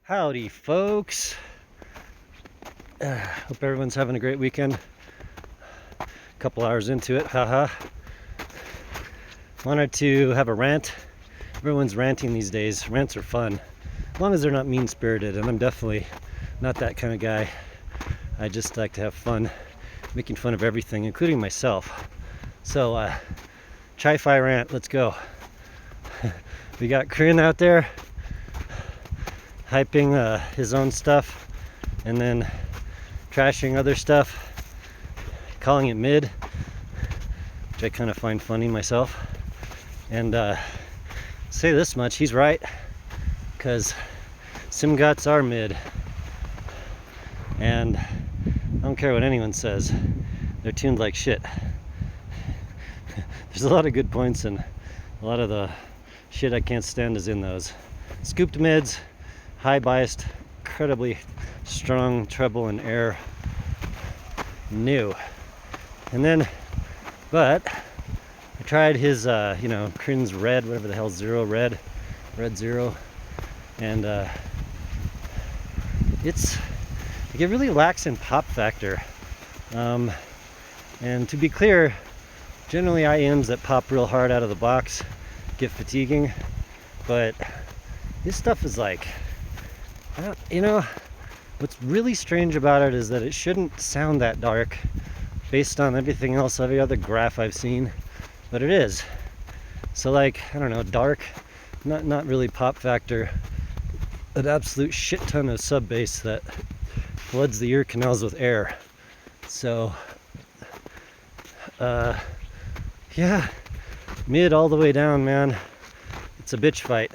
Howdy, folks. Hope everyone's having a great weekend. A couple hours into it, haha. Wanted to have a rant. Everyone's ranting these days. Rants are fun, as long as they're not mean-spirited, and I'm definitely not that kind of guy. I just like to have fun, making fun of everything, including myself. So, Chifi Rant, let's go. We got Kryn out there hyping his own stuff and then trashing other stuff, calling it mid, which I kind of find funny myself. And say this much, he's right, because SimGots are mid, and I don't care what anyone says, they're tuned like shit. There's a lot of good points, and a lot of the shit I can't stand is in those. Scooped mids, high biased, incredibly strong treble and air, new. And then, but I tried his, Kryn's red, whatever the hell, red zero, and it really lacks in pop factor. And to be clear, generally IEMs that pop real hard out of the box get fatiguing, but this stuff is like, what's really strange about it is that it shouldn't sound that dark based on everything else, every other graph I've seen, but it is. So like, I don't know, dark, not really pop factor, an absolute shit ton of sub bass that floods the ear canals with air. So yeah, mid all the way down, man. It's a bitch fight.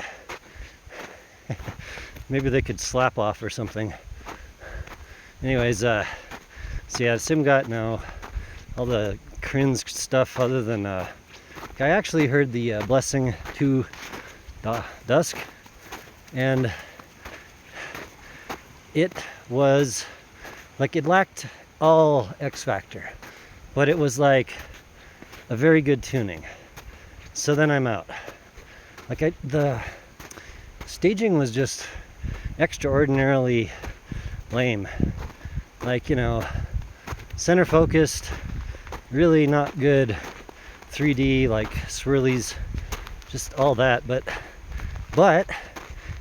Maybe they could slap off or something. Anyways, so yeah, SimGot now, all the Kryn's stuff other than, I actually heard the Blessing to Dusk, and it was, like, it lacked all X factor, but it was like a very good tuning. So then I'm out. Like, the staging was just extraordinarily lame. Like, center focused, really not good 3D, like swirlies, just all that, but it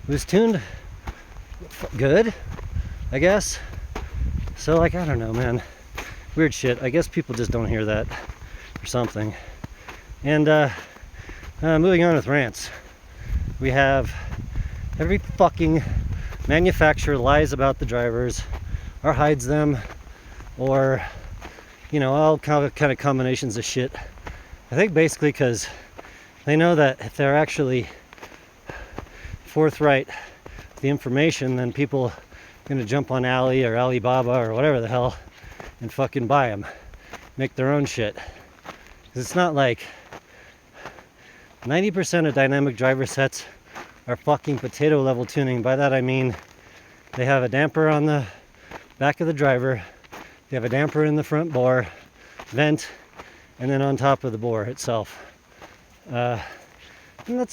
was tuned good, I guess. So, like, I don't know, man, weird shit. I guess people just don't hear that or something. And moving on with rants, we have every fucking manufacturer lies about the drivers or hides them, or all kind of combinations of shit. I think basically because they know that if they're actually forthright with the information, then people are gonna jump on Ali or Alibaba or whatever the hell and fucking buy them, make their own shit. Because it's not like 90% of dynamic driver sets are fucking potato level tuning. By that I mean they have a damper on the back of the driver, they have a damper in the front bore vent, and then on top of the bore itself. And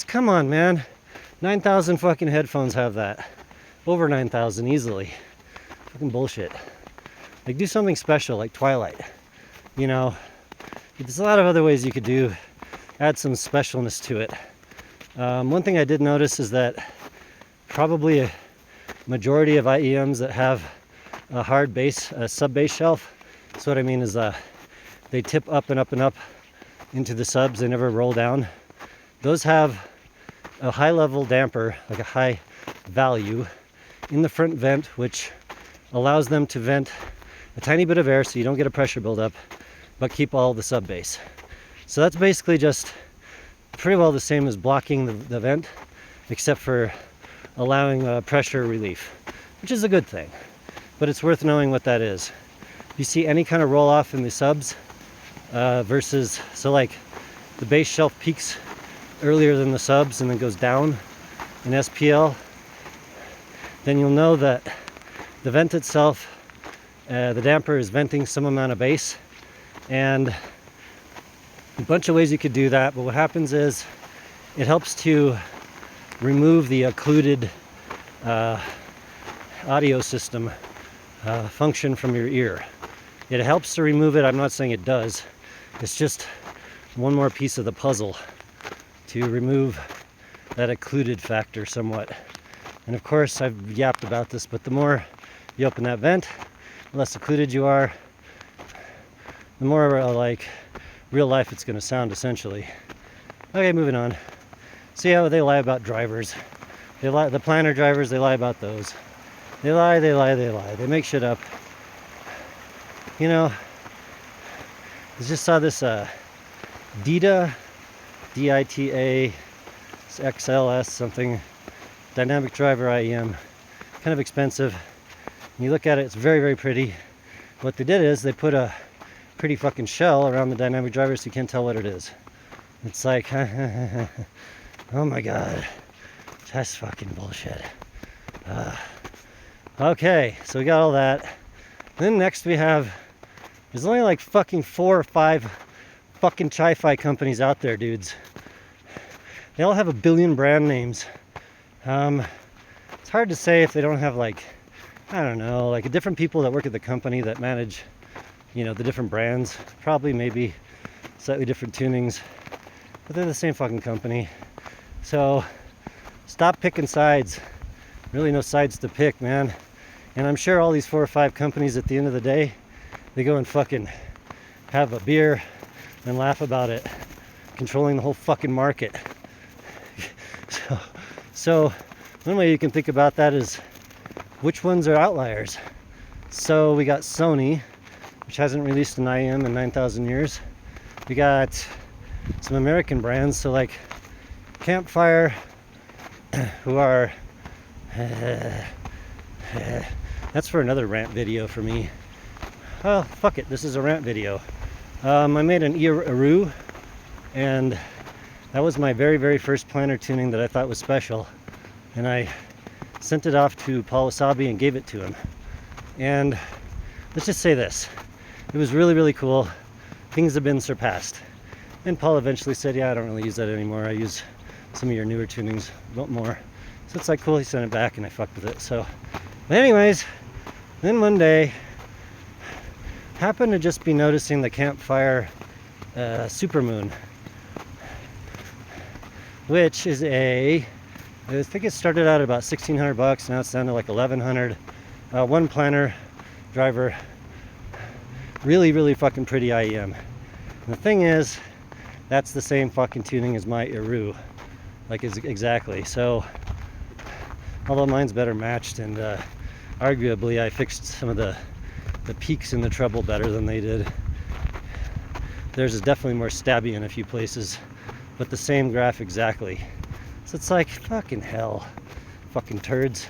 come on, man. 9,000 fucking headphones have that. Over 9,000 easily. Fucking bullshit. Like, do something special like Twilight. There's a lot of other ways you could add some specialness to it. One thing I did notice is that probably a majority of IEMs that have a hard bass, a sub bass shelf, so what I mean is they tip up and up and up into the subs, they never roll down. Those have a high level damper, like a high value, in the front vent, which allows them to vent a tiny bit of air so you don't get a pressure buildup, but keep all the sub bass. So that's basically just pretty well the same as blocking the vent, except for allowing pressure relief, which is a good thing, but it's worth knowing what that is. You see any kind of roll off in the subs versus, so like the bass shelf peaks earlier than the subs and then goes down in SPL, then you'll know that the vent itself, the damper is venting some amount of bass, and a bunch of ways you could do that, but what happens is it helps to remove the occluded audio system function from your ear. It helps to remove it. I'm not saying it does. It's just one more piece of the puzzle to remove that occluded factor somewhat. And of course, I've yapped about this, but the more you open that vent, the less occluded you are, the more like real life it's going to sound, essentially. Okay, moving on. See how they lie about drivers. They lie, the planner drivers, they lie about those. They lie, they lie, they lie. They make shit up. You know, I just saw this DITA, DITA XLS something, dynamic driver IEM, kind of expensive. And you look at it, it's very, very pretty. What they did is they put a pretty fucking shell around the dynamic driver so you can't tell what it is. It's like, oh my god, that's fucking bullshit. Okay, so we got all that. Then next we have, there's only like fucking 4 or 5 fucking Chifi companies out there, dudes. They all have a billion brand names. It's hard to say if they don't have like, I don't know, like different people that work at the company that manage, you know, the different brands. Probably maybe slightly different tunings, but they're the same fucking company. So stop picking sides. Really no sides to pick, man. And I'm sure all these 4 or 5 companies at the end of the day, they go and fucking have a beer and laugh about it, controlling the whole fucking market. So one way you can think about that is which ones are outliers. So we got Sony, which hasn't released an IEM in 9,000 years. We got some American brands, so like Campfire, who are that's for another rant video for me. Oh, fuck it, this is a rant video. I made an Eru, and that was my very, very first planner tuning that I thought was special. And I sent it off to Paul Wasabi and gave it to him. And let's just say this. It was really, really cool. Things have been surpassed. And Paul eventually said, yeah, I don't really use that anymore. I use some of your newer tunings a lot more. So it's like, cool, he sent it back and I fucked with it. So, but anyways, then one day, happened to just be noticing the Campfire Supermoon, which is I think it started out at about $1,600, now it's down to like $1,100. One planner driver, really, really fucking pretty IEM. And the thing is, that's the same fucking tuning as my Eru, like exactly. So, although mine's better matched, and arguably I fixed some of the peaks in the treble better than they did. Theirs is definitely more stabby in a few places, but the same graph exactly. So it's like, fucking hell, fucking turds.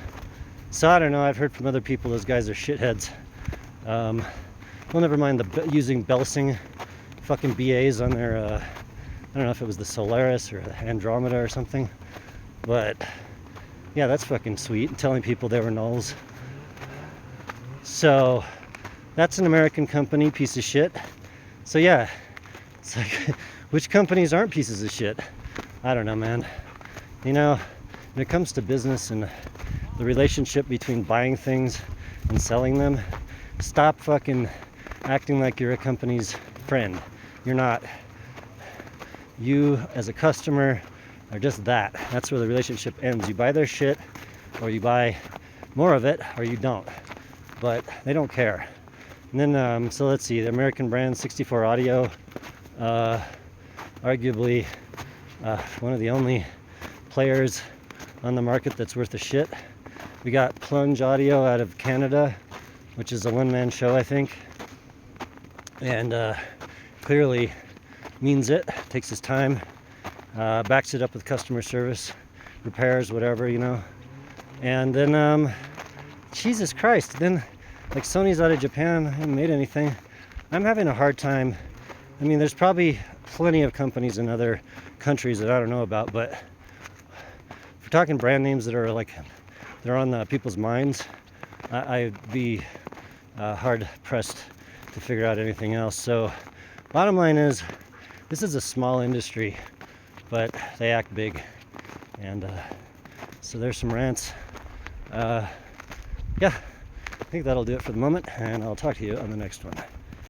So I don't know, I've heard from other people those guys are shitheads. Well, never mind using Belsing fucking BAs on their, I don't know if it was the Solaris or the Andromeda or something, but yeah, that's fucking sweet, and telling people they were nulls. So that's an American company, piece of shit. So yeah, it's like, which companies aren't pieces of shit? I don't know, man. You know, when it comes to business and the relationship between buying things and selling them, stop fucking acting like you're a company's friend. You're not. You, as a customer, are just that. That's where the relationship ends. You buy their shit, or you buy more of it, or you don't. But they don't care. And then, so let's see, the American brand 64 Audio, arguably one of the only players on the market that's worth a shit. We got Plunge Audio out of Canada, which is a one-man show, I think. And clearly means it, takes his time, backs it up with customer service, repairs, whatever, you know. And then, Jesus Christ, then like Sony's out of Japan, I haven't made anything. I'm having a hard time. I mean, there's probably plenty of companies in other countries that I don't know about, but if we're talking brand names that are like, they're on the people's minds, I'd be hard pressed to figure out anything else. So bottom line is, this is a small industry, but they act big. And so there's some rants. yeah, I think that'll do it for the moment, and I'll talk to you on the next one.